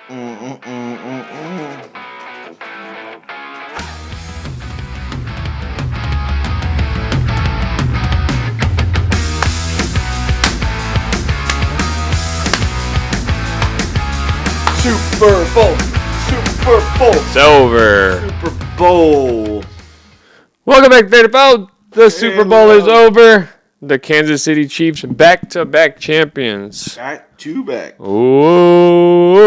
Super Bowl. It's over. Super Bowl. Welcome back to Third Bowl. The Super Bowl is over. The Kansas City Chiefs back-to-back champions. Back to back. Ooh.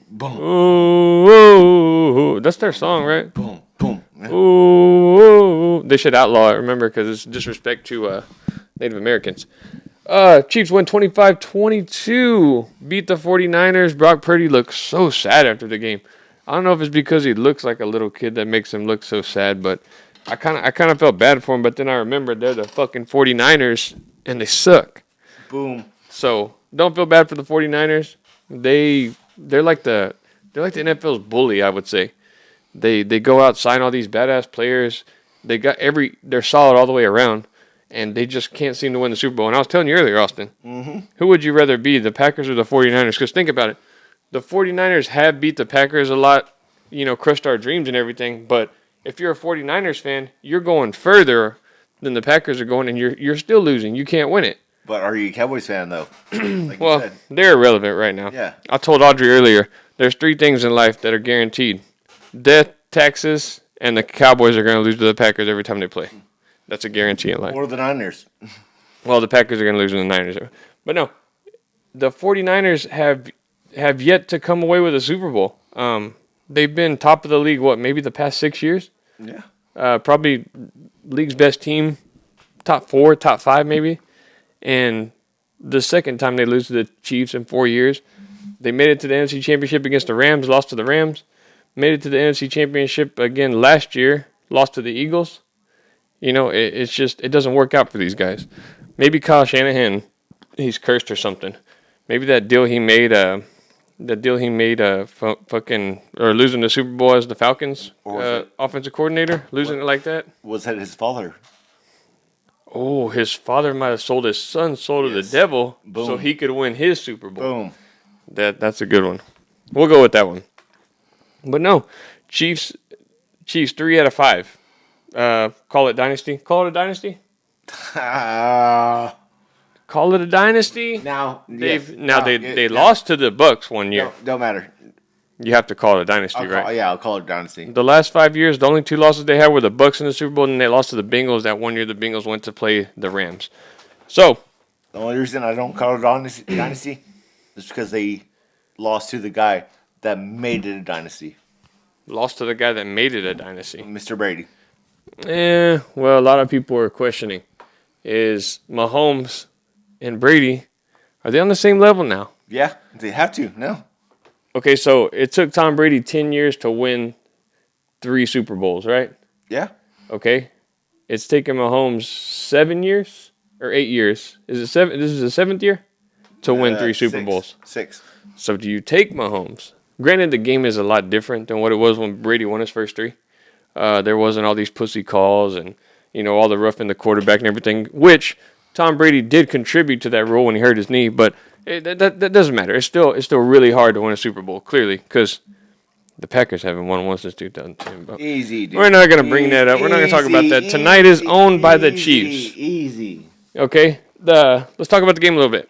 Boom. Ooh. That's their song, right? Boom. Boom. Yeah. Ooh. They should outlaw it, remember, because it's disrespect to Native Americans. Chiefs win 25-22. Beat the 49ers. Brock Purdy looked so sad after the game. I don't know if it's because he looks like a little kid that makes him look so sad, but I kind of felt bad for him. But then I remembered they're the fucking 49ers, and they suck. Boom. So don't feel bad for the 49ers. They're like the NFL's bully, I would say. They go out, sign all these badass players. They're solid all the way around. And they just can't seem to win the Super Bowl. And I was telling you earlier, Austin, who would you rather be, the Packers or the 49ers? Because think about it. The 49ers have beat the Packers a lot, crushed our dreams and everything. But if you're a 49ers fan, you're going further than the Packers are going, and you're still losing. You can't win it. But are you a Cowboys fan, though? Like well, you said. They're irrelevant right now. Yeah. I told Audrey earlier, there's 3 things in life that are guaranteed. Death, taxes, and the Cowboys are going to lose to the Packers every time they play. That's a guarantee in life. Or the Niners. Well, the Packers are going to lose to the Niners. But no, the 49ers have yet to come away with a Super Bowl. They've been top of the league, maybe the past 6 years? Yeah. Probably league's best team, top 4, top 5 maybe. And the second time they lose to the Chiefs in 4 years. They made it to the NFC Championship against the Rams, lost to the Rams. Made it to the NFC Championship again last year, lost to the Eagles. It's just, it doesn't work out for these guys. Maybe Kyle Shanahan, he's cursed or something. Maybe that deal he made, fucking, or losing the Super Bowl as the Falcons offensive coordinator, losing it like that. Was that his father? Oh, his father might have sold his son's soul to the devil so he could win his Super Bowl. Boom. That's a good one. We'll go with that one. But no, Chiefs 3 out of 5. Call it dynasty. Call it a dynasty. Call it a dynasty. Now they lost to the Bucks one year. Don't matter. You have to call it a dynasty, right? I'll call it dynasty. The last 5 years, the only 2 losses they had were the Bucks in the Super Bowl, and they lost to the Bengals. That one year, the Bengals went to play the Rams. So the only reason I don't call it dynasty is because they lost to the guy that made it a dynasty. Lost to the guy that made it a dynasty, Mr. Brady. Well, a lot of people are questioning, is Mahomes and Brady, are they on the same level now? Yeah, they have to, no. Okay, so it took Tom Brady 10 years to win 3 Super Bowls, right? Yeah. Okay. It's taken Mahomes 7 years or 8 years. Is it 7? This is the 7th year to win 3 Super Bowls. 6. So do you take Mahomes? Granted, the game is a lot different than what it was when Brady won his first 3. There wasn't all these pussy calls and, all the roughing the quarterback and everything, which Tom Brady did contribute to that role when he hurt his knee, but that doesn't matter. It's still really hard to win a Super Bowl, clearly, because the Packers haven't won one since 2010. Easy, dude. We're not going to bring that up. We're not going to talk about that. Tonight is owned by the Chiefs. Easy. Okay? Let's talk about the game a little bit.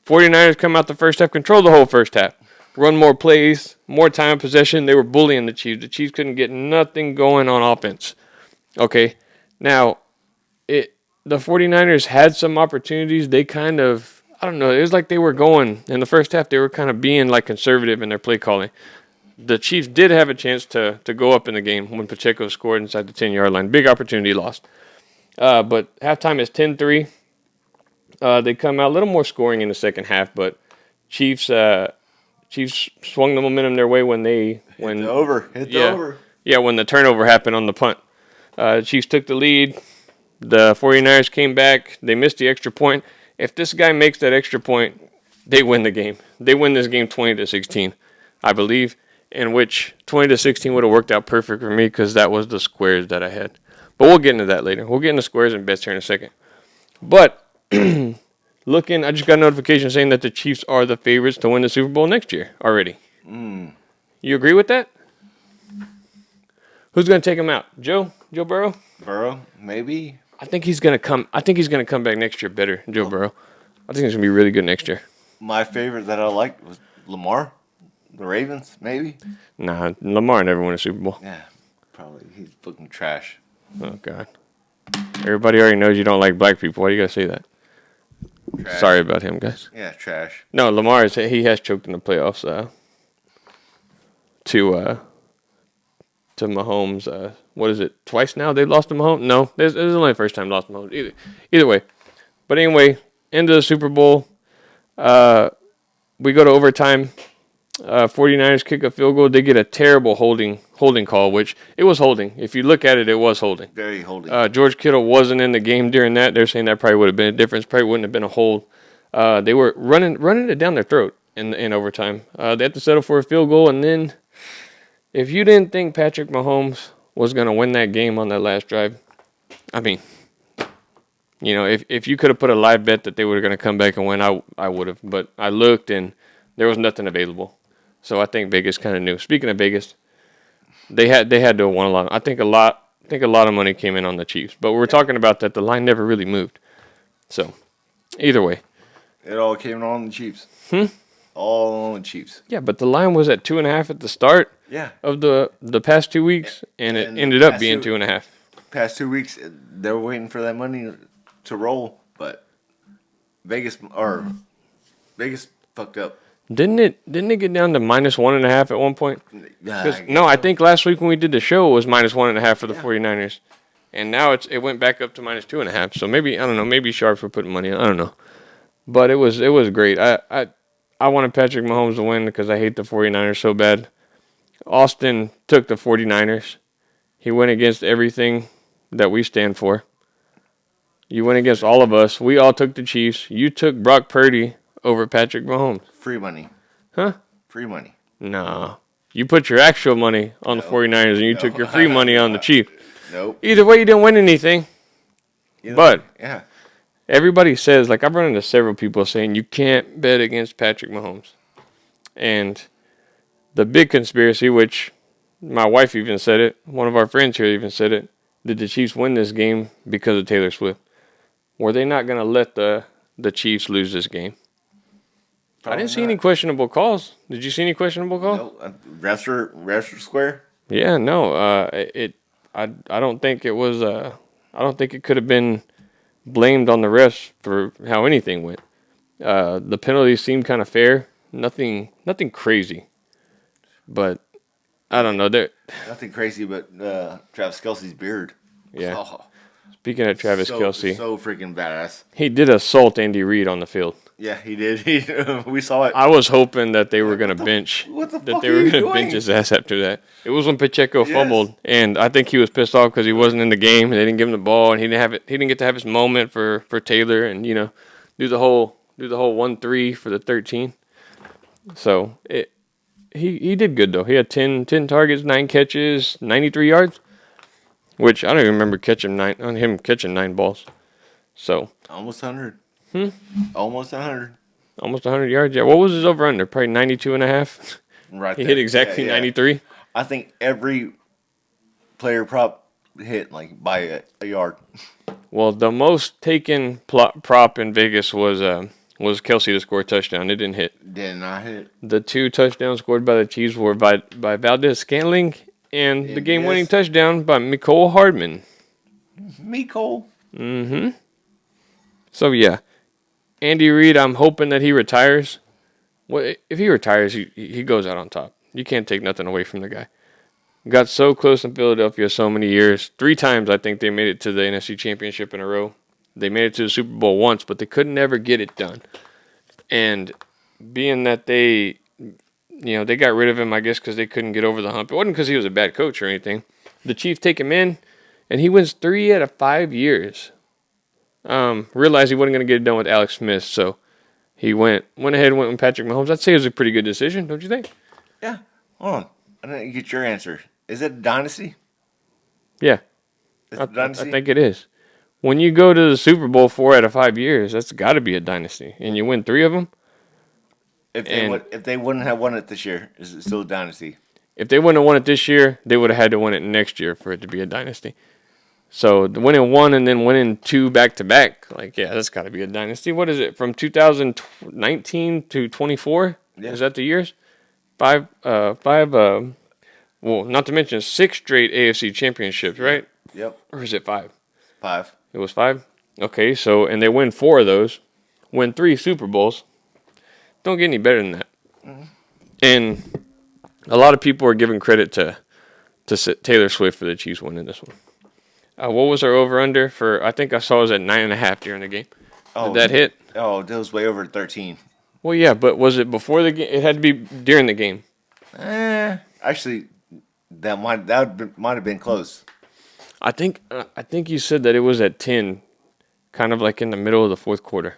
49ers come out the first half, control the whole first half. Run more plays, more time of possession. They were bullying the Chiefs. The Chiefs couldn't get nothing going on offense. Okay? Now, the 49ers had some opportunities. They kind of, I don't know, it was like they were going, in the first half, they were kind of being like conservative in their play calling. The Chiefs did have a chance to go up in the game when Pacheco scored inside the 10-yard line. Big opportunity lost. But halftime is 10-3. They come out a little more scoring in the second half, but Chiefs swung the momentum their way when hit the over. Yeah, when the turnover happened on the punt. Chiefs took the lead. The 49ers came back. They missed the extra point. If this guy makes that extra point, they win the game. They win this game 20-16, I believe, in which 20-16 would have worked out perfect for me because that was the squares that I had. But we'll get into that later. We'll get into squares and bets here in a second. But I just got a notification saying that the Chiefs are the favorites to win the Super Bowl next year already. You agree with that? Who's going to take him out? Joe Burrow? Burrow, maybe. I think he's going to come back next year better, Joe Burrow. I think he's going to be really good next year. My favorite that I liked was Lamar. The Ravens, maybe. Nah, Lamar never won a Super Bowl. Yeah, probably. He's looking trash. Oh, God. Everybody already knows you don't like black people. Why do you got to say that? Trash. Sorry about him, guys. Yeah, trash. No, Lamar, he has choked in the playoffs to Mahomes. What is it? Twice now they've lost to Mahomes? No, this is only the first time lost to Mahomes. Either way. But anyway, end of the Super Bowl. We go to overtime. 49ers kick a field goal. They get a terrible holding call, which it was holding. If you look at it, it was holding. Very holding. George Kittle wasn't in the game during that. They're saying that probably would have been a difference. Probably wouldn't have been a hold. They were running it down their throat in overtime. They had to settle for a field goal, and then if you didn't think Patrick Mahomes was going to win that game on that last drive, I mean, if you could have put a live bet that they were going to come back and win, I would have. But I looked, and there was nothing available. So I think Vegas kind of knew. Speaking of Vegas, they had to have won a lot. I think a lot of money came in on the Chiefs. But we were talking about that the line never really moved. So either way, it all came on the Chiefs. All on the Chiefs. Yeah, but the line was at 2.5 at the start. Yeah. Of the past 2 weeks, and it ended up being 2.5. Past 2 weeks, they were waiting for that money to roll, but Vegas fucked up. Didn't it get down to -1.5 at one point? I think last week when we did the show it was -1.5 for the 49ers. And now it went back up to -2.5. So maybe, I don't know, maybe Sharps were putting money in. I don't know. But it was great. I wanted Patrick Mahomes to win because I hate the 49ers so bad. Austin took the 49ers. He went against everything that we stand for. You went against all of us. We all took the Chiefs. You took Brock Purdy over Patrick Mahomes. Free money. Huh? Free money. No. You put your actual money on the 49ers and you took your free money on the Chiefs. Nope. Either way, you didn't win anything. But yeah, everybody says, like I've run into several people saying you can't bet against Patrick Mahomes. And the big conspiracy, which my wife even said it, one of our friends here even said it, did the Chiefs win this game because of Taylor Swift? Were they not going to let the Chiefs lose this game? I didn't see any questionable calls. Did you see any questionable calls? No. Refs square? Yeah, no. I don't think it was. I don't think it could have been blamed on the refs for how anything went. The penalties seemed kind of fair. Nothing crazy. But I don't know. Nothing crazy, but Travis Kelce's beard. Yeah. Oh, speaking of Travis Kelce, so freaking badass. He did assault Andy Reid on the field. Yeah, he did. We saw it. I was hoping that they were going to bench. What the that fuck they are were you going to doing? bench his ass after that. It was when Pacheco fumbled, and I think he was pissed off because he wasn't in the game. And they didn't give him the ball, and he didn't have it. He didn't get to have his moment for Taylor, and do the whole 1-3 for the 13. So he did good though. He had 10 targets, 9 catches, 93 yards, which I don't even remember him catching 9 balls. So almost 100. Almost 100. Almost 100 yards. Yeah. What was his over under? Probably 92.5. Right. He hit exactly 93. I think every player prop hit like by a yard. Well, the most taken prop in Vegas was Kelce to score a touchdown. It didn't hit. Did not hit. The 2 touchdowns scored by the Chiefs were by Valdez-Scantling and the game-winning touchdown by Mecole Hardman. Mecole. Mm-hmm. So, yeah. Andy Reid, I'm hoping that he retires. Well, if he retires, he goes out on top. You can't take nothing away from the guy. Got so close in Philadelphia so many years. 3 times I think they made it to the NFC Championship in a row. They made it to the Super Bowl once, but they could never get it done. And being that they got rid of him, I guess, because they couldn't get over the hump. It wasn't because he was a bad coach or anything. The Chiefs take him in, and he wins 3 out of 5 years. Realized he wasn't going to get it done with Alex Smith, so he went ahead and went with Patrick Mahomes. I'd say it was a pretty good decision, don't you think? Yeah. Hold on. I didn't get your answer. Is it a dynasty? Yeah. It's a dynasty? I think it is. when you go to the Super Bowl 4 out of 5 years, that's got to be a dynasty, and you win 3 of them. If they wouldn't have won it this year, is it still a dynasty? If they wouldn't have won it this year, they would have had to win it next year for it to be a dynasty. So winning one and then winning two back to back, like that's got to be a dynasty. What is it from 2019 to 24? Yeah. Is that the years? Five. Well, not to mention 6 straight AFC championships, right? Yep. Or is it 5? 5. It was 5. Okay, so and they win 4 of those, win 3 Super Bowls. Don't get any better than that. Mm-hmm. And a lot of people are giving credit to Taylor Swift for the Chiefs winning this one. What was our over-under for? I think I saw it was at 9.5 during the game. Did that hit? Oh, that was way over 13. Well, yeah, but was it before the game? It had to be during the game. Actually, that might have been close. I think you said that it was at 10, kind of like in the middle of the fourth quarter.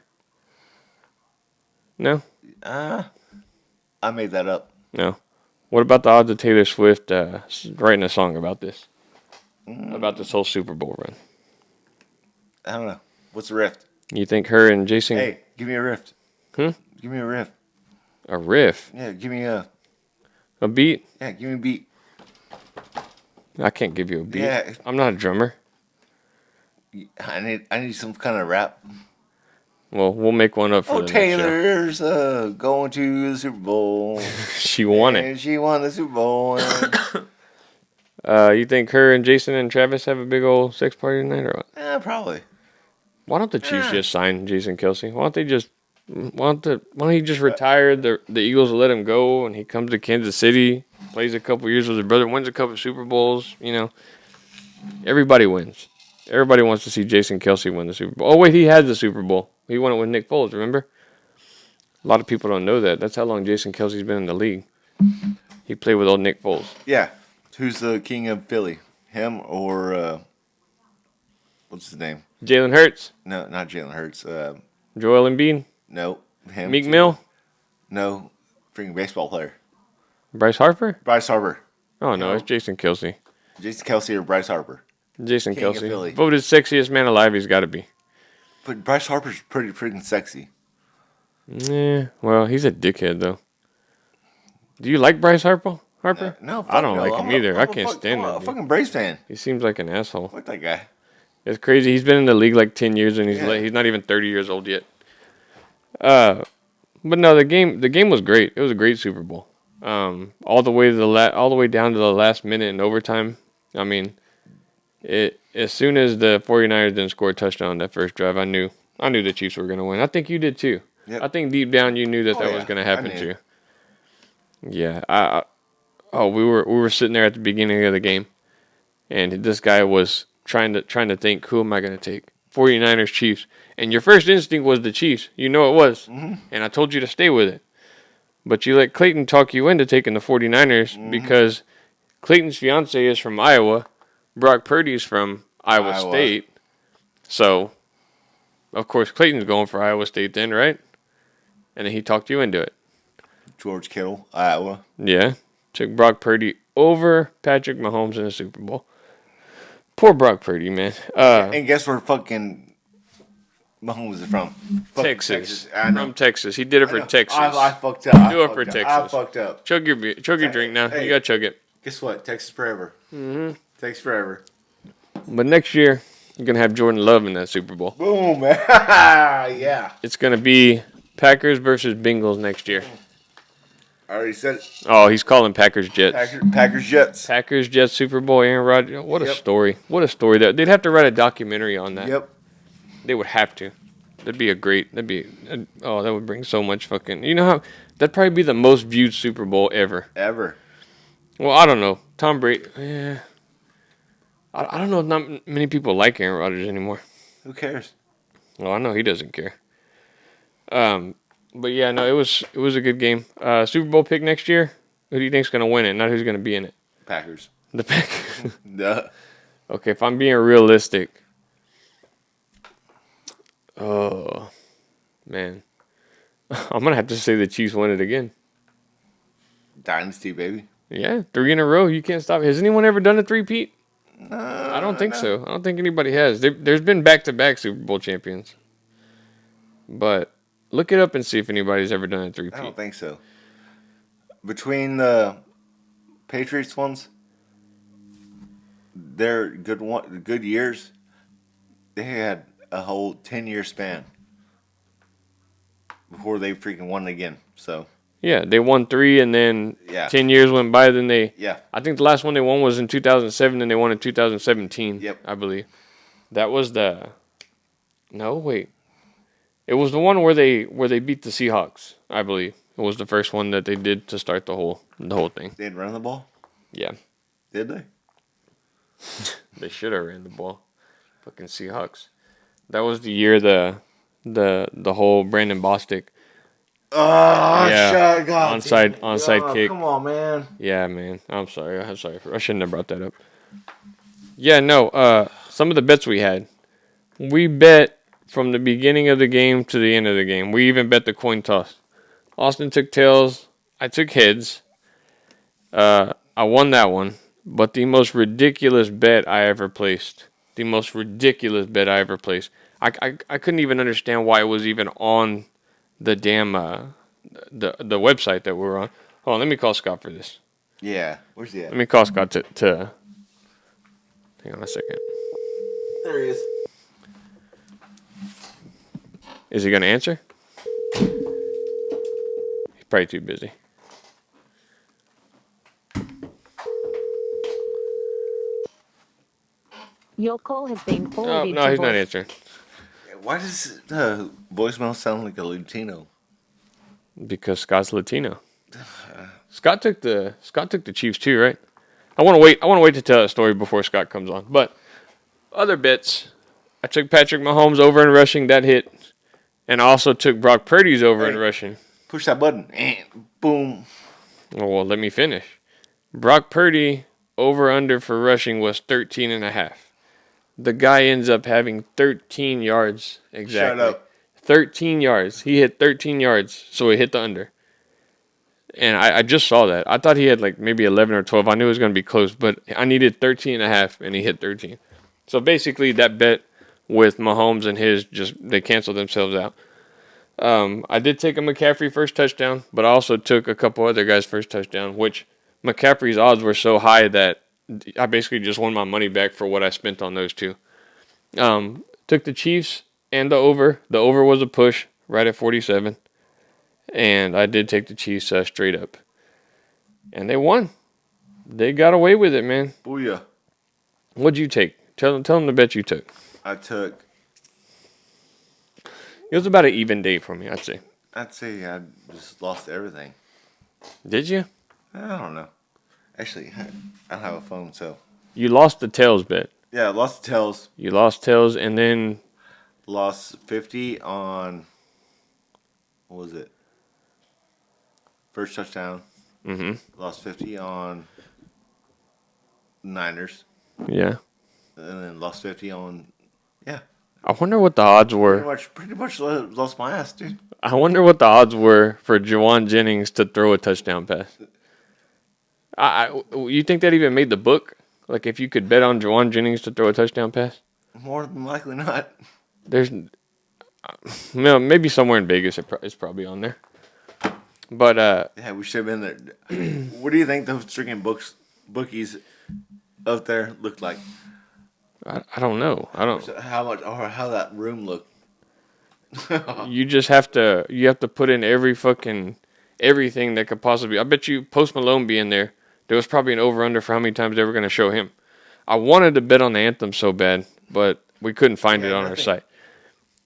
No? I made that up. No. What about the odds of Taylor Swift writing a song about this? About this whole Super Bowl run? I don't know. What's the rift? You think her and Jason... Hey, give me a rift. Give me a riff. A riff? Yeah, give me a beat? Yeah, give me a beat. I can't give you a beat. Yeah. I'm not a drummer. I need some kind of rap. Well, we'll make one up for the Taylor's going to the Super Bowl. She won it. And she won the Super Bowl. You think her and Jason and Travis have a big old sex party tonight or what? Probably. Why don't the Chiefs just sign Jason Kelce? Why don't he just retire? The Eagles will let him go, and he comes to Kansas City, plays a couple years with his brother, wins a couple Super Bowls. Everybody wins. Everybody wants to see Jason Kelce win the Super Bowl. Oh wait, he had the Super Bowl. He won it with Nick Foles. Remember? A lot of people don't know that. That's how long Jason Kelce's been in the league. He played with old Nick Foles. Yeah. Who's the king of Philly? Him or what's his name? Jalen Hurts. No, not Jalen Hurts. Joel Embiid. No, him. Meek Mill. No, freaking baseball player. Bryce Harper. Bryce Harper. Oh no, it's Jason Kelce. Jason Kelce or Bryce Harper. Jason Kelce. Voted sexiest man alive. He's got to be. But Bryce Harper's pretty freaking sexy. Yeah, well, he's a dickhead though. Do you like Bryce Harper? No, I don't like him either. I can't stand him. I'm a fucking Braves fan. He seems like an asshole. Fuck that guy. It's crazy. He's been in the league like 10 years, and he's not even 30 years old yet. But no, the game was great. It was a great Super Bowl. All the way down to the last minute in overtime. I mean, as soon as the 49ers didn't score a touchdown that first drive, I knew the Chiefs were going to win. I think you did too. Yep. I think deep down you knew that was going to happen to you. Yeah, we were sitting there at the beginning of the game, and this guy was trying to think, who am I going to take? 49ers, Chiefs. And your first instinct was the Chiefs. You know it was. Mm-hmm. And I told you to stay with it. But you let Clayton talk you into taking the 49ers because Clayton's fiance is from Iowa. Brock Purdy's from Iowa State. So, of course, Clayton's going for Iowa State then, right? And then he talked you into it. George Kittle, Iowa. Yeah. Took Brock Purdy over Patrick Mahomes in the Super Bowl. Poor Brock Purdy, man. And guess where fucking Mahomes is from? Texas. From Texas. He did it for Texas. I fucked up. Do it for Texas. I fucked up. Chug your drink now. Hey, you gotta chug it. Guess what? Texas forever. Mm-hmm. Texas forever. But next year, you're gonna have Jordan Love in that Super Bowl. Boom, man. Yeah. It's gonna be Packers versus Bengals next year. I already said it. Oh, he's calling Packers Jets. Packers Jets. Packers Jets Super Bowl. Aaron Rodgers. What a story. What a story. They'd have to write a documentary on that. Yep. They would have to. That would bring so much fucking. You know how that'd probably be the most viewed Super Bowl ever. Ever. Well, I don't know. Tom Brady. Yeah. I don't know if not many people like Aaron Rodgers anymore. Who cares? Well, I know he doesn't care. But yeah, no, it was a good game. Super Bowl pick next year. Who do you think's gonna win it? Not who's gonna be in it. Packers. The Packers. Duh. Okay, if I'm being realistic. Oh, man. I'm gonna have to say the Chiefs win it again. Dynasty, baby. Yeah, 3 in a row. You can't stop. Has anyone ever done a three-peat? I don't think so. I don't think anybody has. There's been back-to-back Super Bowl champions. But look it up and see if anybody's ever done a I three-peat. don't think so. Between the Patriots ones, their good years, they had a whole 10-year span before they freaking won again. So Yeah, they won 3, and then yeah, 10 years went by. Then yeah, I think the last one they won was in 2007, and they won in 2017. Yep. I believe that was the. No, wait, it was the one where they beat the Seahawks. I believe it was the first one that they did to start the whole thing. they'd run the ball. Yeah, Did they? they should have ran the ball. Fucking Seahawks. That was the year the whole Brandon Bostic. Oh, Yeah, God. onside kick. Come on, man. Yeah, man. I'm sorry. I shouldn't have brought that up. Yeah, no. Some of the bets we had, we bet from the beginning of the game to the end of the game. We even bet the coin toss. Austin took tails. I took heads. I won that one. But the most ridiculous bet I ever placed. I couldn't even understand why it was even on the damn the website that we were on. Hold on, let me call Scott for this. Yeah. Where's he at? Let me call Scott to hang on a second. There he is. Is he gonna answer? He's probably too busy. Your call has been Oh, forwarded no, to he's not voice. answering. Why does the voicemail sound like a Latino? Because Scott's Latino. Scott took the Chiefs too, right? I want to wait to tell that story before Scott comes on. But other bets, I took Patrick Mahomes over in rushing, that hit, and I also took Brock Purdy's over in rushing. Push that button. Boom. Oh, well, let me finish. Brock Purdy over under for rushing was 13.5. The guy ends up having 13 yards exactly. Shut up. 13 yards. He hit 13 yards, so he hit the under. And I just saw that. I thought he had like maybe 11 or 12. I knew it was going to be close, but I needed 13.5, and he hit 13. So basically, that bet with Mahomes and they canceled themselves out. I did take a McCaffrey first touchdown, but I also took a couple other guys' first touchdown, which McCaffrey's odds were so high that I basically just won my money back for what I spent on those two. Took the Chiefs and the over. The over was a push right at 47. And I did take the Chiefs straight up. And they won. They got away with it, man. Booyah. What'd you take? Tell them the bet you took. I took. It was about an even day for me, I'd say. I'd say I just lost everything. Did you? I don't know. Actually, I don't have a phone, so. You lost the tails bet. Yeah, lost the tails. You lost tails, and then Lost 50 on. What was it? First touchdown. Mm-hmm. Lost 50 on Niners. Yeah. And then lost 50 on. Yeah. I wonder what the odds were. Pretty much lost my ass, dude. I wonder what the odds were for Juwan Jennings to throw a touchdown pass. You think that even made the book? Like if you could bet on Juwan Jennings to throw a touchdown pass? More than likely not. There's, maybe somewhere in Vegas it's probably on there. But Yeah, we should have been there. What do you think those freaking bookies out there looked like? I don't know. I don't. How much or how that room looked? You just have to. You have to put in everything that could possibly. I bet you Post Malone being there. There was probably an over under for how many times they were going to show him. I wanted to bet on the anthem so bad, but we couldn't find it on our site.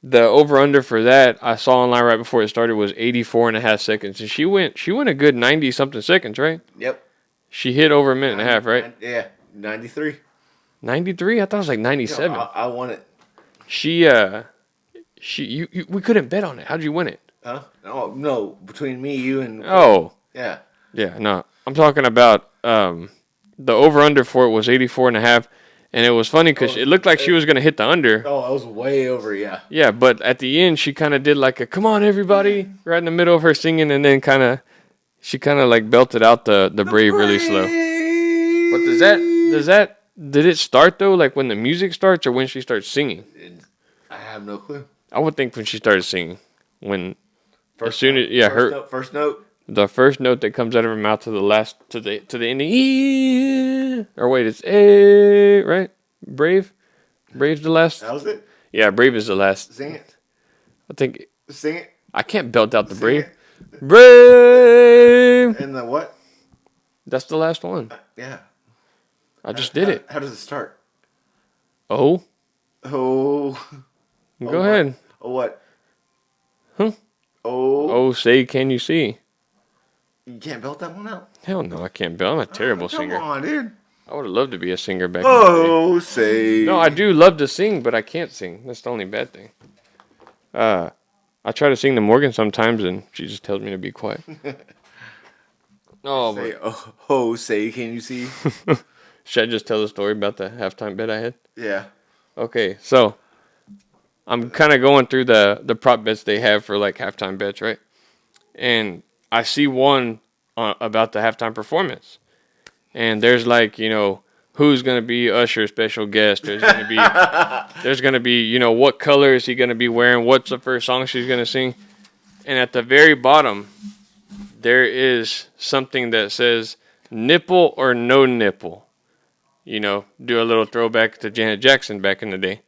The over under for that I saw online right before it started was 84.5 seconds, and she went a good 90 something seconds, right? Yep. She hit over a minute and a half, right? Yeah, 93. 93? I thought it was like 97. I won it. We couldn't bet on it. How'd you win it? Huh? No, between me, you, and. Oh. Yeah. Yeah, no. I'm talking about the over under for it was 84.5, and it was funny because it looked like she was going to hit the under. Oh, I was way over, yeah. Yeah, but at the end she kind of did like a "come on everybody" right in the middle of her singing, and then she kind of like belted out the brave really slow. But does that Did it start though, like when the music starts, or when she starts singing? I have no clue. I would think when she started singing, when First as soon note, as yeah, first her note, first note. the first note that comes out of her mouth to the ending, or wait, it's a right? Brave, Brave's the last. That was it. Yeah, Brave is the last. Sing it. I think Sing it. I can't belt out the Sing Brave. it. Brave. And the what? That's the last one. Yeah. I just did it. How does it start? Oh, Oh. go ahead. Oh what? Huh? Oh. Oh, say can you see? You can't belt that one out. Hell no, I can't belt. I'm a terrible singer. Come on, dude. I would have loved to be a singer back in the Oh, say. day. No, I do love to sing, but I can't sing. That's the only bad thing. I try to sing to Morgan sometimes, and she just tells me to be quiet. Oh, Say, oh, say, can you see? should I just tell the story about the halftime bet I had? Yeah. Okay, so I'm kind of going through the prop bets they have for like halftime bets, right? And I see one about the halftime performance, and there's like who's gonna be Usher's special guest. There's gonna be what color is he gonna be wearing? What's the first song she's gonna sing? And at the very bottom, there is something that says nipple or no nipple. Do a little throwback to Janet Jackson back in the day.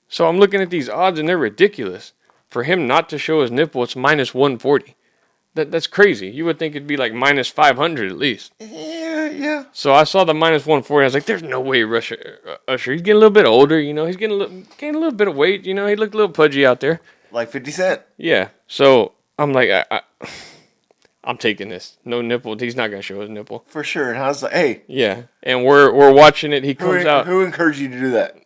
So I'm looking at these odds and they're ridiculous. For him not to show his nipple, it's minus 140. That's crazy. You would think it'd be like minus 500 at least. Yeah. So I saw the minus 140. I was like, there's no way Usher. He's getting a little bit older, He's getting a little bit of weight, He looked a little pudgy out there. Like 50 Cent. Yeah. So I'm like, I'm taking this. No nipple. He's not gonna show his nipple. For sure. And I was like, hey. Yeah. And we're watching it. He comes out. Who encouraged you to do that?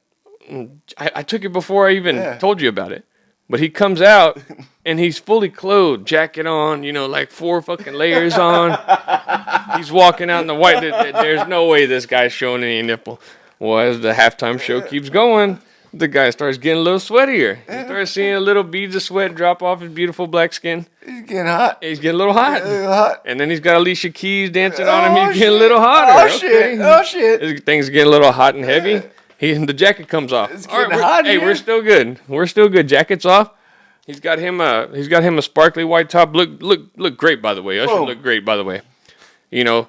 I took it before I even told you about it. But he comes out and he's fully clothed, jacket on, like 4 fucking layers on. He's walking out in the white. There's no way this guy's showing any nipple. Well, as the halftime show keeps going, the guy starts getting a little sweatier. He starts seeing a little beads of sweat drop off his beautiful black skin. He's getting hot. He's getting a little hot. And then he's got Alicia Keys dancing on him. He's shit. getting a little hotter. Oh, shit. This thing's getting a little hot and heavy. The jacket comes off. It's getting hot. We're still good. We're still good. Jacket's off. He's got him a sparkly white top. Look great, by the way. Usher looked great, by the way. Him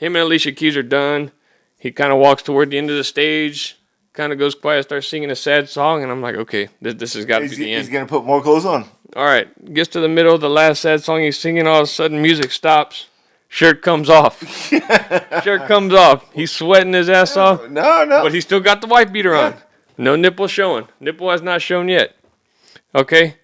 and Alicia Keys are done. He kind of walks toward the end of the stage, kind of goes quiet, starts singing a sad song, and I'm like, okay, this has got to be the end. He's gonna put more clothes on. All right, gets to the middle of the last sad song he's singing. All of a sudden, music stops. Shirt comes off. Shirt comes off. He's sweating his ass off. No. But he's still got the white beater on. No nipple showing. Nipple has not shown yet. Okay?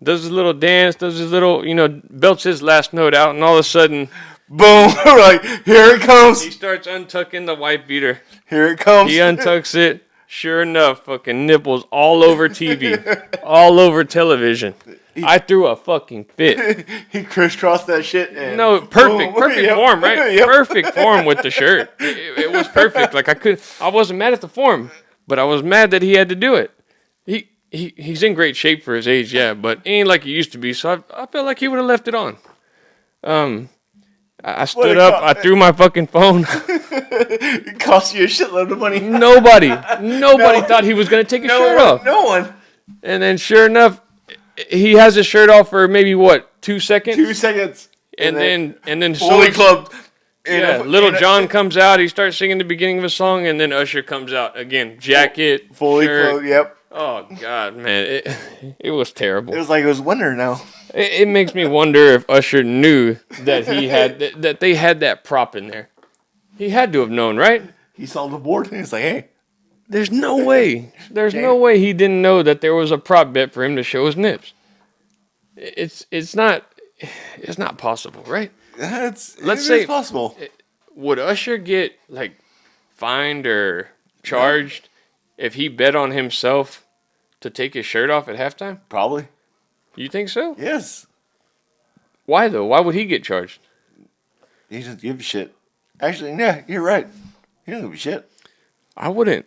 Does his little dance, does his little, belts his last note out, and all of a sudden, boom! Like, here it comes. he starts untucking the white beater. Here it comes. He untucks it. Sure enough, fucking nipples all over TV. All over television. I threw a fucking fit. He crisscrossed that shit. And No, perfect Yep. form, right? Yep. Perfect form with the shirt. It was perfect. Like I wasn't mad at the form, but I was mad that he had to do it. He's in great shape for his age, yeah, but it ain't like he used to be. So I felt like he would have left it on. I stood up. I threw my fucking phone. It cost you a shitload of money. Nobody thought he was gonna take his shirt off. No one. And then, sure enough, he has his shirt off for maybe 2 seconds. 2 seconds. And then fully clubbed. Yeah, Little John comes out. He starts singing the beginning of a song, and then Usher comes out again. Jacket, fully shirt. clothed. Yep. Oh God, man, it was terrible. It was like it was winter now. It makes me wonder if Usher knew that he had that they had that prop in there. He had to have known, right? He saw the board and he's like, "Hey, there's no way. There's no way he didn't know that there was a prop bet for him to show his nips. It's not possible, right? Let's say it's possible. Would Usher get fined or charged if he bet on himself to take his shirt off at halftime? Probably. You think so? Yes. Why though? Why would he get charged? He doesn't give a shit. Actually, yeah, you're right. He doesn't give a shit. I wouldn't.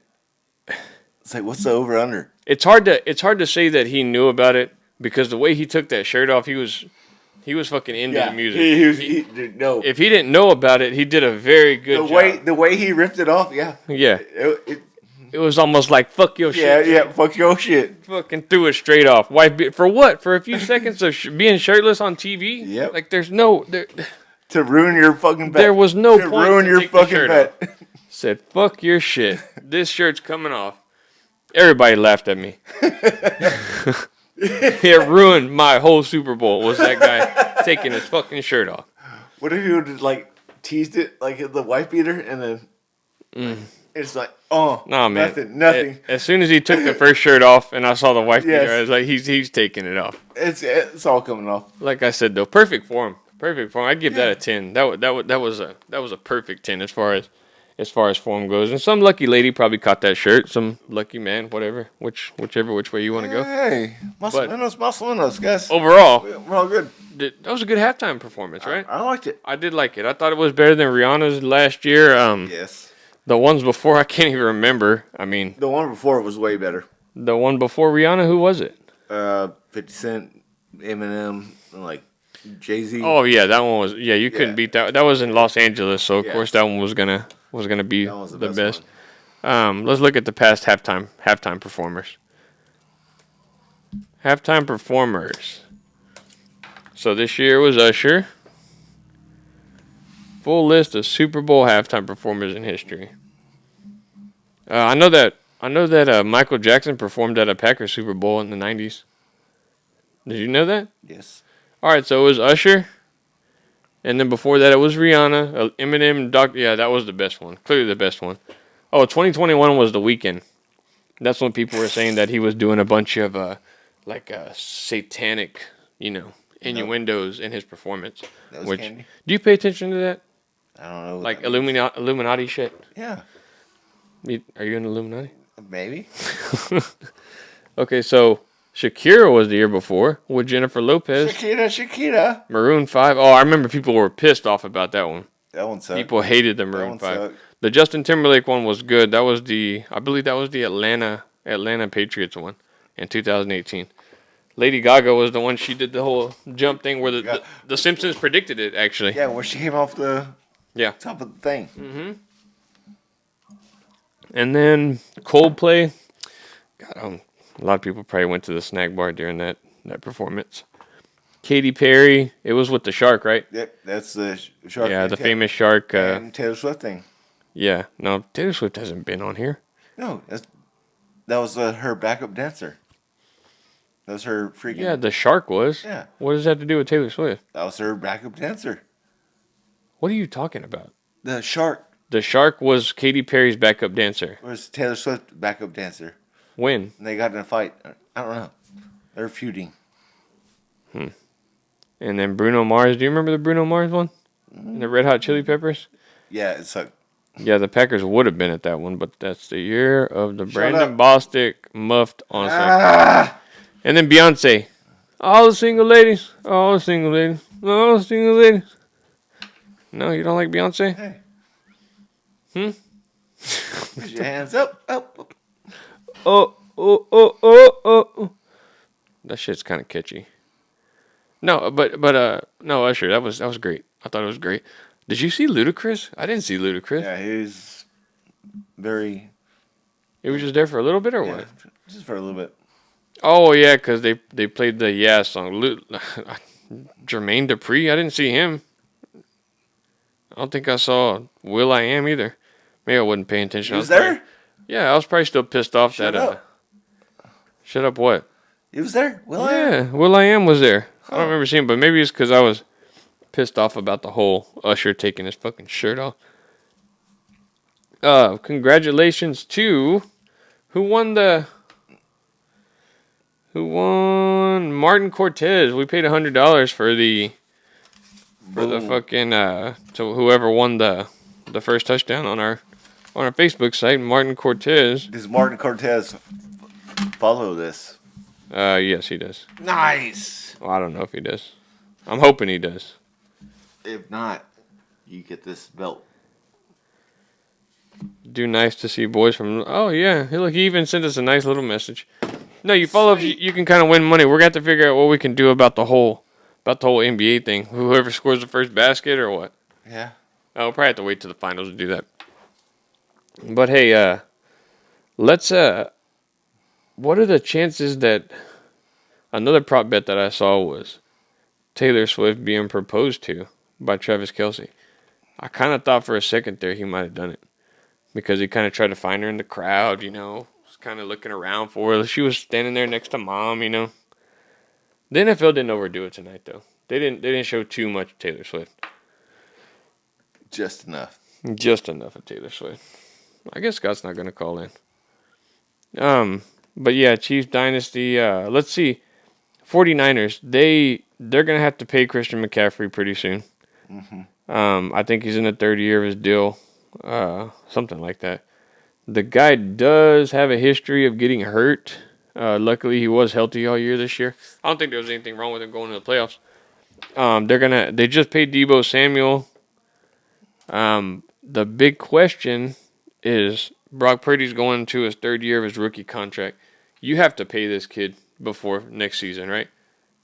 It's like, what's the over under? It's hard to say that he knew about it because the way he took that shirt off, he was He was fucking into the music. Dude, no. If he didn't know about it, he did a very good job. The way he ripped it off, yeah. Yeah. It, It was almost like, fuck your shit. yeah, fuck your shit. Fucking threw it straight off. For what? For a few seconds of being shirtless on TV? Yep. Like, there's no... To ruin your fucking bet. There was no to point ruin to your take the fucking shirt bet. off. Said, fuck your shit. This shirt's coming off. Everybody laughed at me. It ruined my whole Super Bowl, was that guy taking his fucking shirt off. What if you would have, like, teased it, like, the wife beater, and then it's like, oh, Nah, man. Nothing. As soon as he took the first shirt off and I saw the wife Yes. beater, I was like, he's taking it off. It's all coming off. Like I said, though, perfect form. Perfect form. I'd give that a 10. That was a perfect 10 as far as form goes. And some lucky lady probably caught that shirt. Some lucky man, whatever, whichever which way you want to go. Hey, muscle in us, guys. Overall, We're all good. that was a good halftime performance, right? I liked it. I did like it. I thought it was better than Rihanna's last year. Yes. The ones before, I can't even remember. I mean, The one before was way better. the one before Rihanna, who was it? 50 Cent, Eminem, and like Jay-Z. Oh yeah, that one was. Yeah, you couldn't Yeah. beat that. That was in Los Angeles, so of Yes. course that one was gonna be That was the the best. best Let's look at the past halftime performers. Halftime performers. So this year was Usher. Full list of Super Bowl halftime performers in history. I know that Michael Jackson performed at a Packers Super Bowl in the 90s. Did you know that? Yes. All right, so it was Usher, and then before that it was Rihanna, Eminem, Yeah, that was the best one. Clearly the best one. Oh, 2021 was The Weeknd. That's when people were saying that he was doing a bunch of satanic, innuendos in his performance. That was candy. Do you pay attention to that? I don't know. What Like that means. Illuminati shit. Yeah. Are you in Illuminati? Maybe. Okay, so Shakira was the year before with Jennifer Lopez. Shakira. Maroon 5. Oh, I remember people were pissed off about that one. That one sucked. People hated the That Maroon one 5. sucked. The Justin Timberlake one was good. I believe that was the Atlanta Patriots one in 2018. Lady Gaga was the one, she did the whole jump thing where the Simpsons predicted it, actually. Yeah, where she came off the top of the thing. Mm-hmm. And then Coldplay. God, a lot of people probably went to the snack bar during that performance. Katy Perry. It was with the shark, right? Yep, that's the shark. Yeah, the famous shark. and Taylor Swift thing. Yeah, no, Taylor Swift hasn't been on here. No, that was her backup dancer. That was her freaking. Yeah, the shark was. Yeah. What does that have to do with Taylor Swift? That was her backup dancer. What are you talking about? The shark The shark was Katy Perry's backup dancer. was Taylor Swift backup dancer. When? And they got in a fight. I don't know. They're feuding. And then Bruno Mars. Do you remember the Bruno Mars one? And the Red Hot Chili Peppers? Yeah, it sucked. Yeah, the Packers would have been at that one, but that's the year of the Brandon up. Bostic muffed on Ah! And then Beyonce. All the single ladies. All the single ladies. All the single ladies. No, you don't like Beyonce? Hey. Put your hands up. Oh. That shit's kind of catchy. No, but no, Usher. That was great. I thought it was great. Did you see Ludacris? I didn't see Ludacris. Yeah, he's very. He was just there for a little bit, or Yeah, what? just for a little bit. Oh yeah, because they played the Yeah song. Jermaine Dupri. I didn't see him. I don't think I saw Will I Am either. Maybe I wasn't paying attention. He was there? Yeah, I was probably still pissed off Shut that. up. Shut up! What? He was there? Will I am? Yeah, Will I Am was there. I don't remember seeing him, but maybe it's because I was pissed off about the whole Usher taking his fucking shirt off. Congratulations to who won Martin Cortez. We paid $100 for the fucking to whoever won the first touchdown on our Facebook site, Martin Cortez. Does Martin Cortez follow this? Yes, he does. Nice. Well, I don't know if he does. I'm hoping he does. If not, you get this belt. Do nice to see boys from. Oh yeah, hey, look, he even sent us a nice little message. No, you follow. You can kind of win money. We're gonna have to figure out what we can do about the whole about the whole NBA thing. Whoever scores the first basket or what? Yeah. I'll probably have to wait till the finals to do that. But hey, let's what are the chances that another prop bet that I saw was Taylor Swift being proposed to by Travis Kelce? I kind of thought for a second there he might have done it because he kind of tried to find her in the crowd, was kind of looking around for her. She was standing there next to mom. The NFL didn't overdo it tonight though. They didn't show too much of Taylor Swift. Just enough. Just enough of Taylor Swift. I guess Scott's not gonna call in. But yeah, Chiefs dynasty. Let's see. 49ers. They're gonna have to pay Christian McCaffrey pretty soon. I think he's in the third year of his deal. Something like that. The guy does have a history of getting hurt. Luckily, he was healthy all year this year. I don't think there was anything wrong with him going to the playoffs. They just paid Deebo Samuel. The big question is Brock Purdy's going into his third year of his rookie contract. You have to pay this kid before next season, right?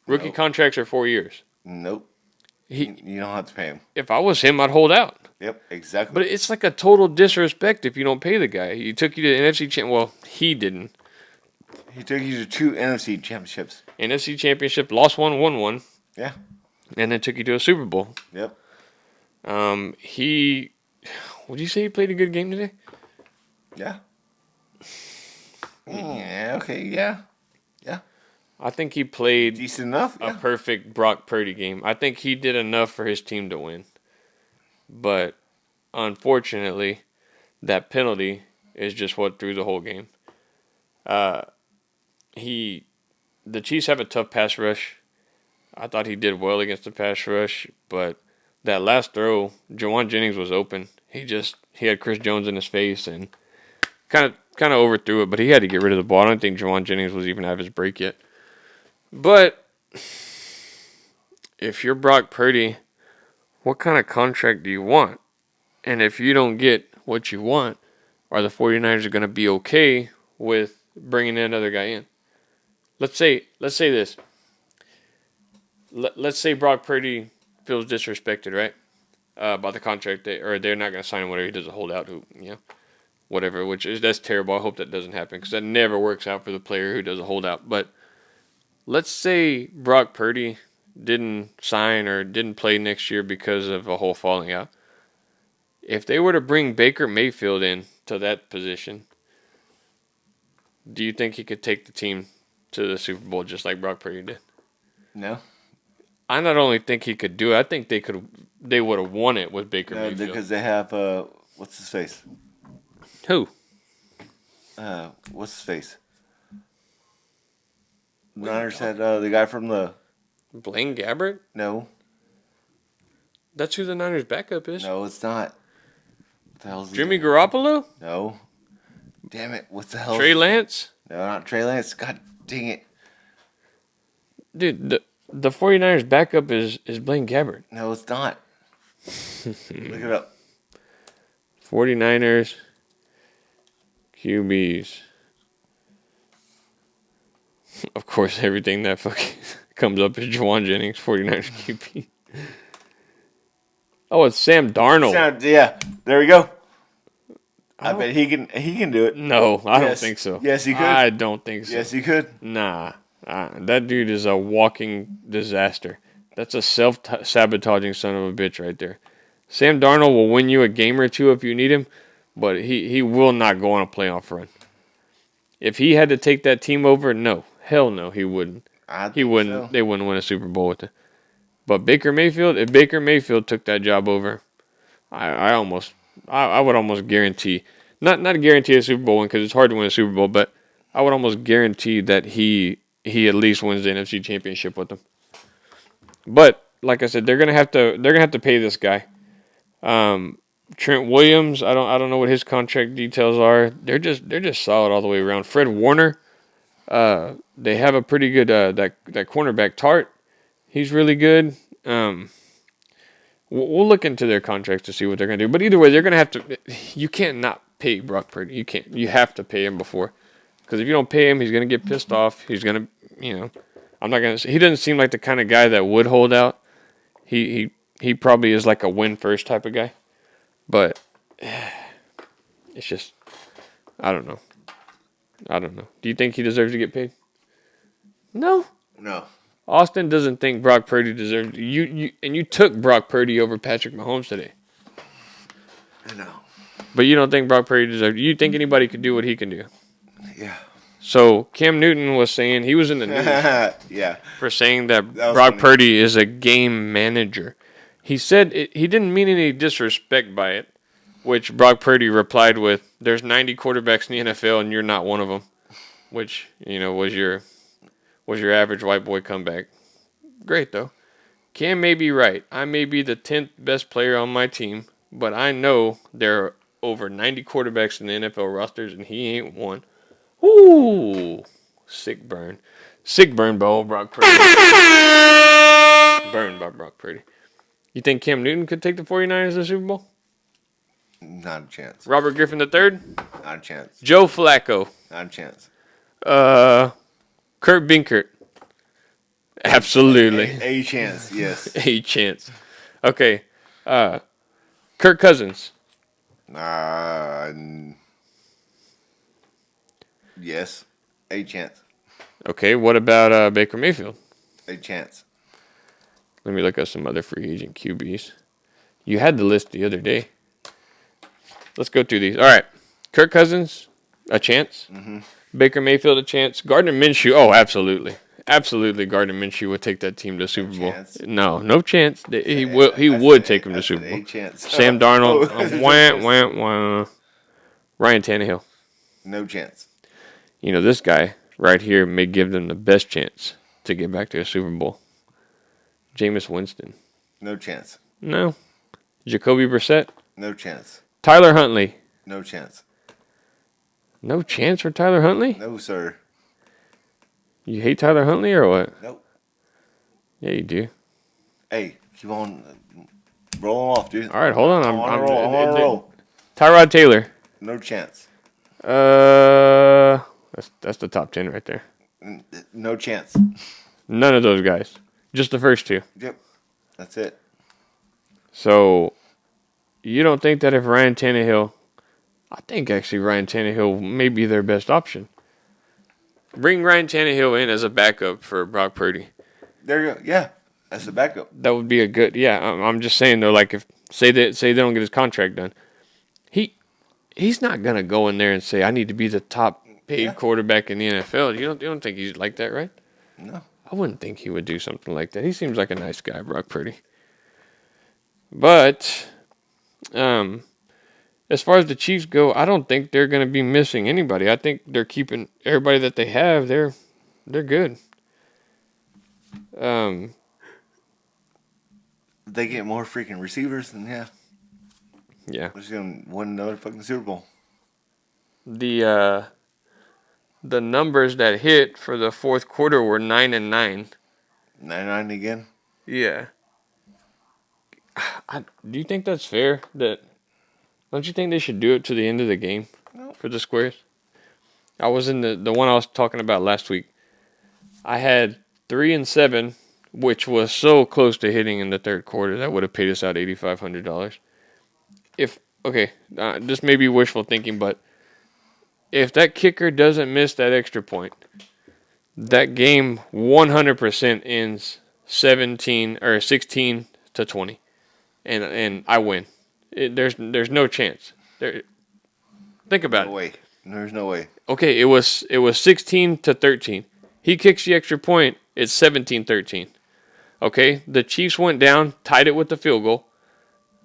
Rookie contracts are 4 years. Nope. You don't have to pay him. If I was him, I'd hold out. Yep, exactly. But it's like a total disrespect if you don't pay the guy. He took you to NFC Champ. Well, he didn't. He took you to 2 NFC championships. NFC Championship, lost one, won one. Yeah. And then took you to a Super Bowl. Yep. Would you say he played a good game today? Yeah. Yeah, okay, yeah. Yeah. I think he played Decent enough. a perfect Brock Purdy game. I think he did enough for his team to win. But unfortunately, that penalty is just what threw the whole game. The Chiefs have a tough pass rush. I thought he did well against the pass rush, but that last throw, Jawan Jennings was open. He had Chris Jones in his face and kind of overthrew it, but he had to get rid of the ball. I don't think Jawan Jennings was even out of his break yet. But if you're Brock Purdy, what kind of contract do you want? And if you don't get what you want, are the 49ers going to be okay with bringing another guy in? Let's say this. Let's say Brock Purdy feels disrespected, right? By the contract, they're not going to sign him. Whatever, he does a holdout, whatever. That's terrible. I hope that doesn't happen because that never works out for the player who does a holdout. But let's say Brock Purdy didn't sign or didn't play next year because of a whole falling out. If they were to bring Baker Mayfield in to that position, do you think he could take the team to the Super Bowl just like Brock Purdy did? No. I not only think he could do it, I think they would have won it with Baker Mayfield. Because they have what's his face? Who? What's his face? Niners had the guy from the. Blaine Gabbert? No. That's who the Niners' backup is. No, it's not. What the hell's Jimmy Garoppolo? No. Damn it! What the hell? Trey Lance? No, not Trey Lance. God dang it! Dude, the 49ers' backup is Blaine Gabbert. No, it's not. Look it up. 49ers QBs. Of course, everything that fucking comes up is Jawan Jennings, 49ers QB. Oh, it's Sam Darnold. Yeah, there we go. I bet he can do it. No, I don't think so. Yes, he could. I don't think so. Yes, he could. Nah. That dude is a walking disaster. That's a self-sabotaging son of a bitch right there. Sam Darnold will win you a game or two if you need him, but he will not go on a playoff run. If he had to take that team over, no. Hell no, he wouldn't. He wouldn't. So. They wouldn't win a Super Bowl with it. But Baker Mayfield, if Baker Mayfield took that job over, I would almost guarantee, not guarantee a Super Bowl win because it's hard to win a Super Bowl, but I would almost guarantee that he at least wins the NFC Championship with them. But like I said, they're gonna have to pay this guy. Trent Williams, I don't know what his contract details are. They're just solid all the way around. Fred Warner, they have a pretty good that cornerback Tart. He's really good. We'll look into their contracts to see what they're gonna do. But either way, they're gonna have to. You can't not pay Brock Purdy. You can't. You have to pay him before, because if you don't pay him, he's gonna get pissed off. He's gonna, I'm not gonna say he doesn't seem like the kind of guy that would hold out. He probably is like a win first type of guy, but it's just I don't know. Do you think he deserves to get paid? No. No. Austin doesn't think Brock Purdy deserves you took Brock Purdy over Patrick Mahomes today. No. But you don't think Brock Purdy deserves. You think anybody could do what he can do? Yeah. So Cam Newton was saying he was in the news Yeah. for saying that That was Brock funny. Purdy is a game manager. He said he didn't mean any disrespect by it, which Brock Purdy replied with, "There's 90 quarterbacks in the NFL and you're not one of them," which was your average white boy comeback. Great though. Cam may be right. I may be the 10th best player on my team, but I know there are over 90 quarterbacks in the NFL rosters and he ain't one. Ooh, sick burn by old Brock Purdy. Burned by Brock Purdy. You think Cam Newton could take the 49ers to the Super Bowl? Not a chance. Robert Griffin III? Not a chance. Joe Flacco? Not a chance. Kurt Binkert? Absolutely. A chance, yes. A chance. Okay. Kirk Cousins? Yes. A chance. Okay, what about Baker Mayfield? A chance. Let me look at some other free agent QBs. You had the list the other day. Let's go through these. All right. Kirk Cousins, a chance. Mm-hmm. Baker Mayfield, a chance. Gardner Minshew, oh, absolutely. Absolutely, Gardner Minshew would take that team to Super Bowl. Chance. No chance. He would take him to Super Bowl. A chance. Sam Darnold, wah. Ryan Tannehill. No chance. This guy right here may give them the best chance to get back to a Super Bowl. Jameis Winston. No chance. No. Jacoby Brissett. No chance. Tyler Huntley. No chance. No chance for Tyler Huntley? No, sir. You hate Tyler Huntley or what? Nope. Yeah, you do. Hey, keep on rolling off, dude. All right, hold on. I'm on a roll. Tyrod Taylor. No chance. That's the top 10 right there. No chance. None of those guys. Just the first two. Yep. That's it. So, you don't think that if Ryan Tannehill... I think actually Ryan Tannehill may be their best option. Bring Ryan Tannehill in as a backup for Brock Purdy. There you go. Yeah. That's the backup. That would be a good... Yeah, I'm just saying, though, like, if say they don't get his contract done, he's not going to go in there and say, I need to be the top paid quarterback in the NFL. You don't think he's like that, right? No. I wouldn't think he would do something like that. He seems like a nice guy, Brock Purdy. But, as far as the Chiefs go, I don't think they're going to be missing anybody. I think they're keeping everybody that they have. They're good. They get more freaking receivers, then yeah. Yeah. They're just going to win another fucking Super Bowl. The numbers that hit for the fourth quarter were 9-9. 9-9 again? Yeah. Do you think that's fair? Don't you think they should do it to the end of the game for the squares? I was in the one I was talking about last week. I had 3-7, which was so close to hitting in the third quarter. That would have paid us out $8,500. This may be wishful thinking, but if that kicker doesn't miss that extra point, that game 100% ends 16-20, and I win. There's no chance. Think about it. No way. There's no way. Okay, it was 16-13. He kicks the extra point. It's 17-13. Okay, the Chiefs went down, tied it with the field goal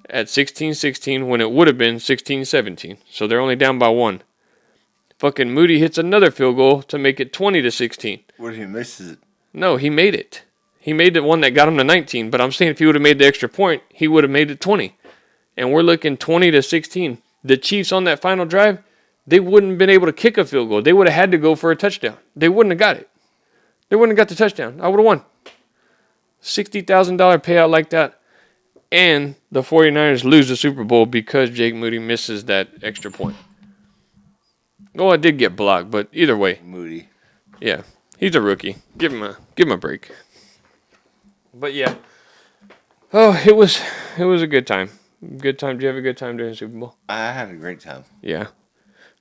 at 16-16 when it would have been 16-17. So they're only down by one. Fucking Moody hits another field goal to make it 20-16. What if he misses it? No, he made it. He made the one that got him to 19. But I'm saying if he would have made the extra point, he would have made it 20. And we're looking 20-16. The Chiefs on that final drive, they wouldn't have been able to kick a field goal. They would have had to go for a touchdown. They wouldn't have got it. They wouldn't have got the touchdown. I would have won. $60,000 payout like that. And the 49ers lose the Super Bowl because Jake Moody misses that extra point. Well, it did get blocked, but either way. Moody. Yeah. He's a rookie. Give him a break. But yeah. Oh, it was a good time. Good time. Did you have a good time during the Super Bowl? I had a great time. Yeah.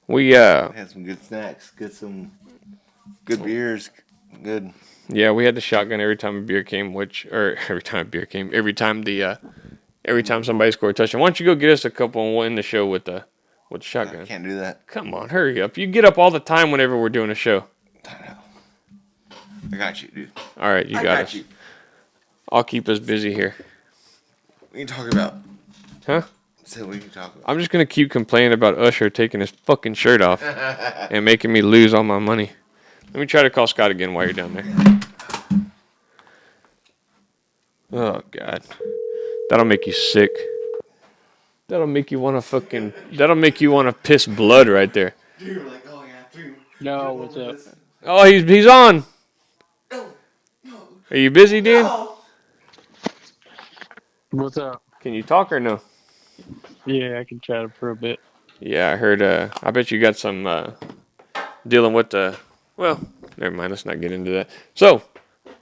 We Had some good snacks, some good beers, good. yeah, we had the shotgun every time a beer came, every time somebody scored a touchdown. Why don't you go get us a couple and we'll end the show with the I shotgun? can't do that. Come on, hurry up. You get up all the time whenever we're doing a show. I know. I got you, dude. All right, you I got got us. you. I'll keep us busy here. What are you talking about? Huh? So what are you talking about? I'm just going to keep complaining about Usher taking his fucking shirt off and making me lose all my money. Let me try to call Scott again while you're down there. Oh, God. That'll make you sick. That'll make you want to piss blood right there. Dude, like, oh yeah, three. No, what's up? Oh, he's on. No, no. Are you busy, dude? No. What's up? Can you talk or no? Yeah, I can chat for a bit. Yeah, I heard. I bet you got some dealing with the. Well, never mind. Let's not get into that. So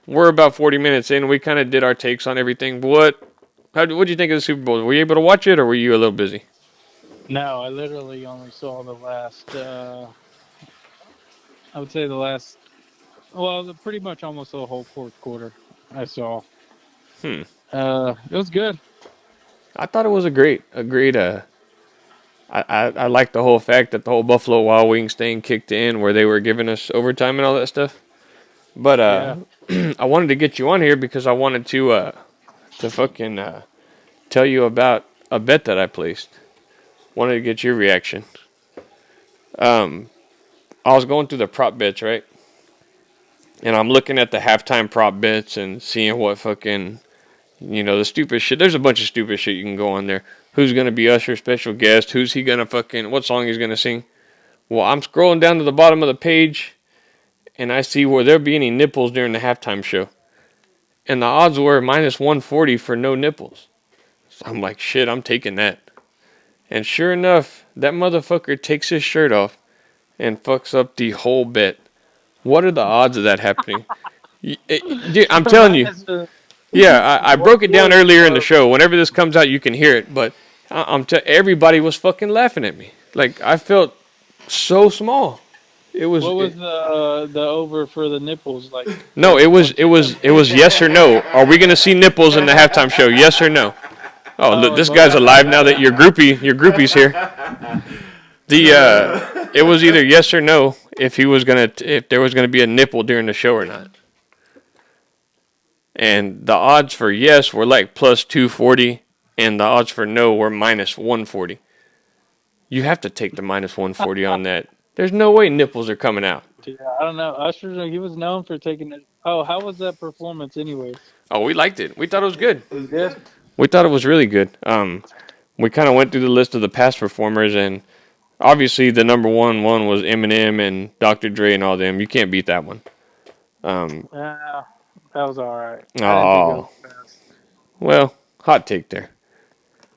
we're about 40 minutes in. We kind of did our takes on everything. What did you think of the Super Bowl? Were you able to watch it, or were you a little busy? No, I literally only saw the last. I would say the last. Well, pretty much almost the whole fourth quarter. I saw. Hmm. It was good. I thought it was a great. I like the whole fact that the whole Buffalo Wild Wings thing kicked in, where they were giving us overtime and all that stuff. But Yeah. I wanted to get you on here because I wanted to fucking tell you about a bet that I placed. Wanted to get your reaction. I was going through the prop bets, right? And I'm looking at the halftime prop bets and seeing what fucking, the stupid shit. There's a bunch of stupid shit you can go on there. Who's going to be Usher's special guest? Who's he going to what song he's going to sing? Well, I'm scrolling down to the bottom of the page and I see where there'll be any nipples during the halftime show. And the odds were minus 140 for no nipples. So I'm like, shit, I'm taking that. And sure enough, that motherfucker takes his shirt off and fucks up the whole bet. What are the odds of that happening? Dude, I'm telling you. Yeah, I broke it down earlier in the show. Whenever this comes out, you can hear it. But everybody was fucking laughing at me. Like, I felt so small. It was. What was the over for the nipples like? No, it was yes or no. Are we gonna see nipples in the halftime show? Yes or no? Oh, look, this guy's alive now that your groupie's here. It was either yes or no if there was gonna be a nipple during the show or not. And the odds for yes were like plus 240, and the odds for no were minus 140. You have to take the minus 140 on that. There's no way nipples are coming out. Yeah, I don't know. Usher, he was known for taking it. Oh, how was that performance, anyways? Oh, we liked it. We thought it was good. It was Good. good. We thought it was really good. We kind of went through the list of the past performers, and obviously the number one was Eminem and Dr. Dre and all them. You can't beat that one. Yeah, that was all right. I didn't think it Oh, was best. well, hot take there.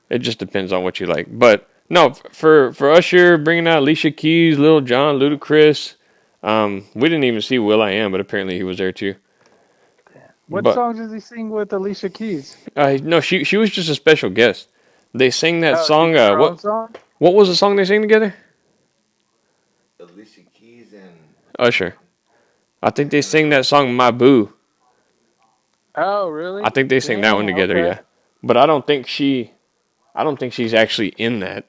It just depends on what you like. But no, for Usher bringing out Alicia Keys, Lil Jon, Ludacris. We didn't even see Will.i.am, but apparently he was there too. What But song does he sing with Alicia Keys? no, she was just a special guest. They sang that Oh, she song. did her own song? What was the song they sang together? Alicia Keys and Usher. I think they sang that song "My Boo." Oh, really? I think they sang that one together. Okay. Yeah, but I don't think she's actually in that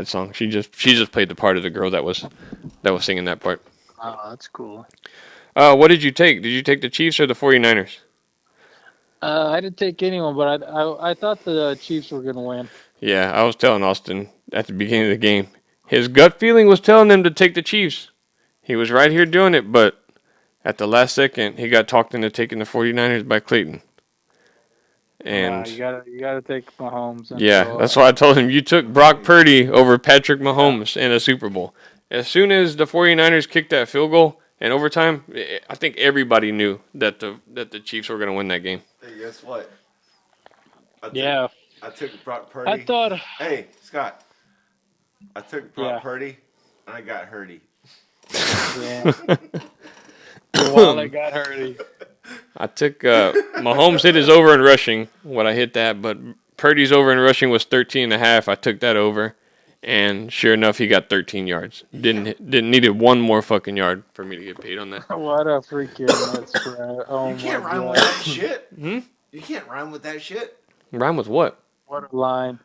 song. She just played the part of the girl that was singing that part. Oh, that's cool. What did you take? Did you take the Chiefs or the 49ers? I didn't take anyone, but I thought the Chiefs were gonna win. Yeah, I was telling Austin at the beginning of the game. His gut feeling was telling him to take the Chiefs. He was right here doing it, but at the last second, he got talked into taking the 49ers by Clayton. And you gotta take Mahomes. yeah, that's why I told him you took Brock Purdy over Patrick Mahomes in a Super Bowl. As soon as the 49ers kicked that field goal in overtime, I think everybody knew that the Chiefs were going to win that game. Hey, guess what? I took Brock Purdy. I thought. Hey, Scott. I took Brock Yeah. Purdy, and I got Hurdy. Yeah. Wallet got hurt. I took Mahomes hit his over in rushing when I hit that, but Purdy's over in rushing was 13.5. I took that over, and sure enough, he got 13 yards. Didn't needed one more fucking yard for me to get paid on that. What a freaking spread. Oh You can't my rhyme with god. that shit. Hmm? You can't rhyme with that shit. Rhyme with what? What a line.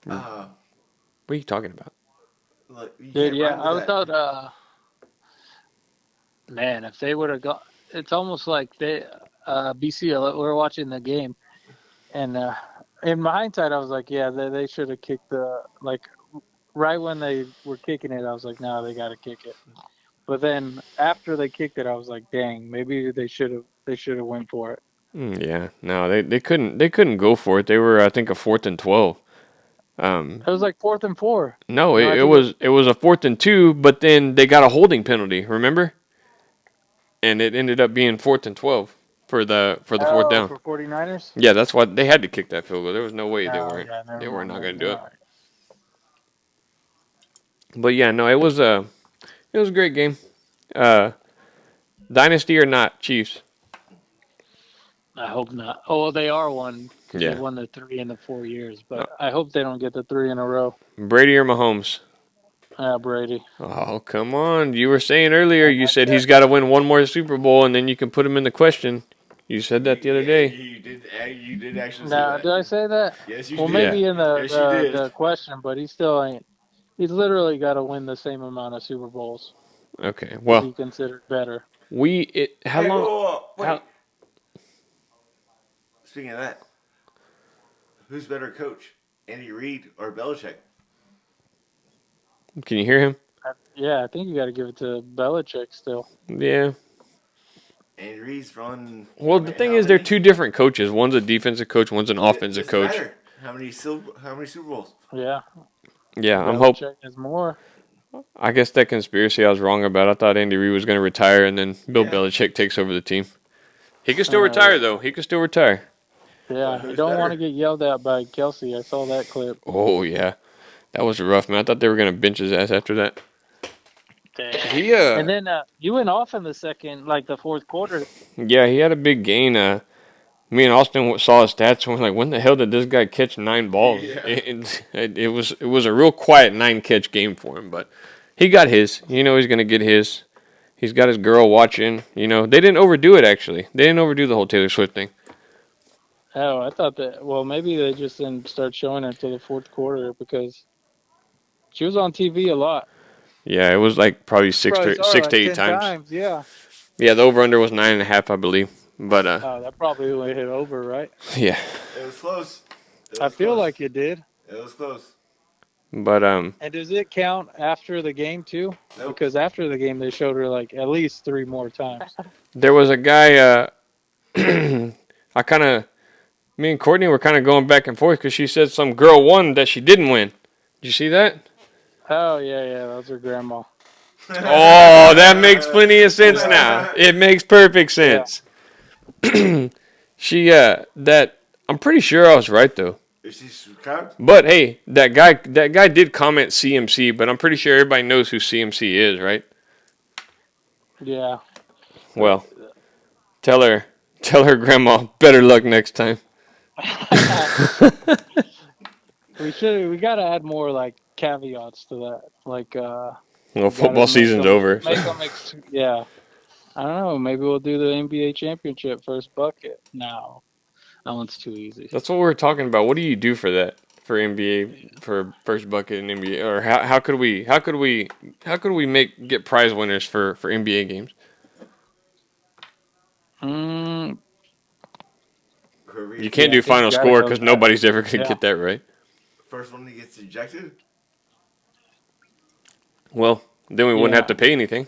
Uh, What are you talking about? look, you Dude, can't yeah, rhyme with I that. thought man, if they would have got it's almost like they BC we were watching the game and in my hindsight I was like, yeah, they should have kicked the like right when they were kicking it, I was like, no, they got to kick it. But then after they kicked it, I was like, dang, maybe they should have went for it. Yeah, no, they couldn't go for it. They were, I think, a 4th and 12. It was like 4th and 4. No, No, it, I it think was it was a 4th and 2, but then they got a holding penalty. Remember? And it ended up being 4th and 12 for the fourth down. for 49ers. Yeah, that's why they had to kick that field goal. There was no way they Oh weren't yeah, they never were mind. not going Then. to do All it. right. But yeah, no, it was a great game. Uh, Dynasty or not, Chiefs. I hope not. Oh, well, they are one because they Yeah, won the 3 in the 4 years. uh, But I hope they don't get the 3 in a row. Brady or Mahomes. Brady. Oh, come on! You were saying earlier. You I said said, he's got to win one more Super Bowl, and then you can put him in the question. You said that the other day. You did. You did actually say no, that. did I say that? Yes, you Well, did. maybe in the, Yes, you the, did. the question, but he still ain't. He's literally got to win the same amount of Super Bowls Okay, to well, be considered better. how Hey, long? whoa, wait. How, Speaking of that, who's better coach, Andy Reid or Belichick? can you hear him? Yeah, I think you got to give it to Belichick still. Yeah. Andy Reid's run. Well, the thing is, they're two different coaches. One's a defensive coach. One's an offensive Doesn't coach. matter. How many Super Bowls? Yeah, Yeah, Belichick has more. I guess that conspiracy I was wrong about. I thought Andy Reid was going to retire, and then Bill Yeah. Belichick takes over the team. He could still retire, though. He could still retire. But Yeah, you who's don't want to better? get yelled at by Kelsey. I saw that clip. Oh yeah, that was rough, man. I thought they were going to bench his ass after that. Dang. He And then you went off in the second, like the fourth quarter. yeah, he had a big gain. Me and Austin saw his stats and we're like, when the hell did this guy catch 9 balls? Yeah. It was a real quiet 9 catch game for him, but he got his. You know he's gonna get his. He's got his girl watching. You know they didn't overdo it actually. They didn't overdo the whole Taylor Swift thing. Oh, I thought that. Well, maybe they just didn't start showing it until the fourth quarter because she was on TV a lot. Yeah, it was like probably six Probably to saw her six to like eight 10 times. times. Yeah. Yeah, the over under was 9.5, I believe. But Oh, that probably went hit over, right? yeah, It was close. It I was feel close. like it did. It was close. but And does it count after the game too? Nope. Because after the game, they showed her like at least 3 more times. there was a guy. I kind of Me and Courtney were kind of going back and forth because she said some girl won that she didn't win. Did you see that? Oh yeah, that was her grandma. Oh, that makes plenty of sense now. It makes perfect Yeah. sense. That I'm pretty sure I was right though. Is she subscribed? But hey, that guy did comment CMC, but I'm pretty sure everybody knows who CMC is, right? Yeah. Well, tell her grandma better luck next time. We gotta add more like caveats to that. Like Well, we gotta football make season's them over. make So. them yeah. I don't know. Maybe we'll do the NBA championship first bucket. No, that one's too easy. That's what we were talking about. What do you do for that? For NBA, for first bucket in NBA, or how could we get prize winners for NBA games? Mm, Whoever You gets can't yeah, I do think you final gotta score go because with that. nobody's ever gonna Yeah. get that right. first one that gets ejected. Well, then we wouldn't Yeah. have to pay anything.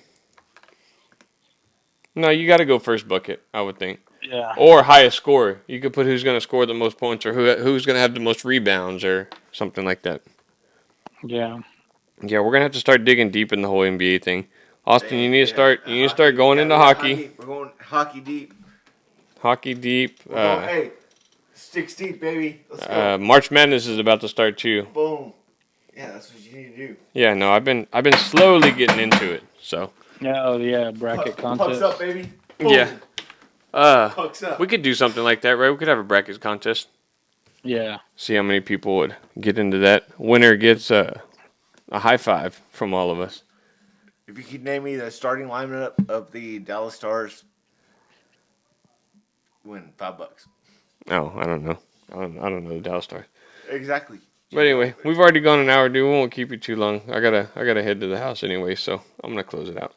No, you got to go first bucket, I would think, Yeah. or highest score. You could put who's gonna score the most points, or who's gonna have the most rebounds, or something like that. Yeah. Yeah, we're gonna have to start digging deep in the whole NBA thing. Austin, you need to Yeah, start. You need to start going into we got hockey. We're going hockey deep. Hockey deep. We're going, hey, 16th, baby. Let's go. March Madness is about to start too. Boom. Yeah, that's what you need to do. Yeah, no, I've been slowly getting into it. So Oh yeah, bracket Pucks contest. up, baby. Yeah. Pucks up. We could do something like that, right? We could have a brackets contest. Yeah. See how many people would get into that. Winner gets a high five from all of us. If you could name me the starting lineup of the Dallas Stars, win $5. Oh, I don't know. I don't know the Dallas Stars. Exactly. But anyway, we've already gone an hour, dude. We won't keep you too long. I gotta head to the house anyway, so I'm gonna close it out.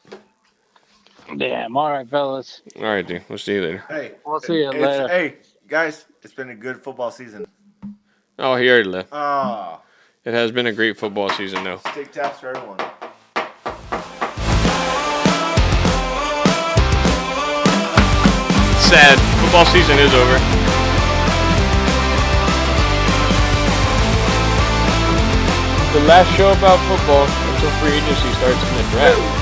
Damn. All right, fellas. All right, dude. We'll see you later. Hey, We'll see you later. Hey, guys, it's been a good football season. Oh, he already left. Ah, It has been a great football season, though. stick taps for everyone. Sad. Football season is over. The last show about football until free agency starts in the draft.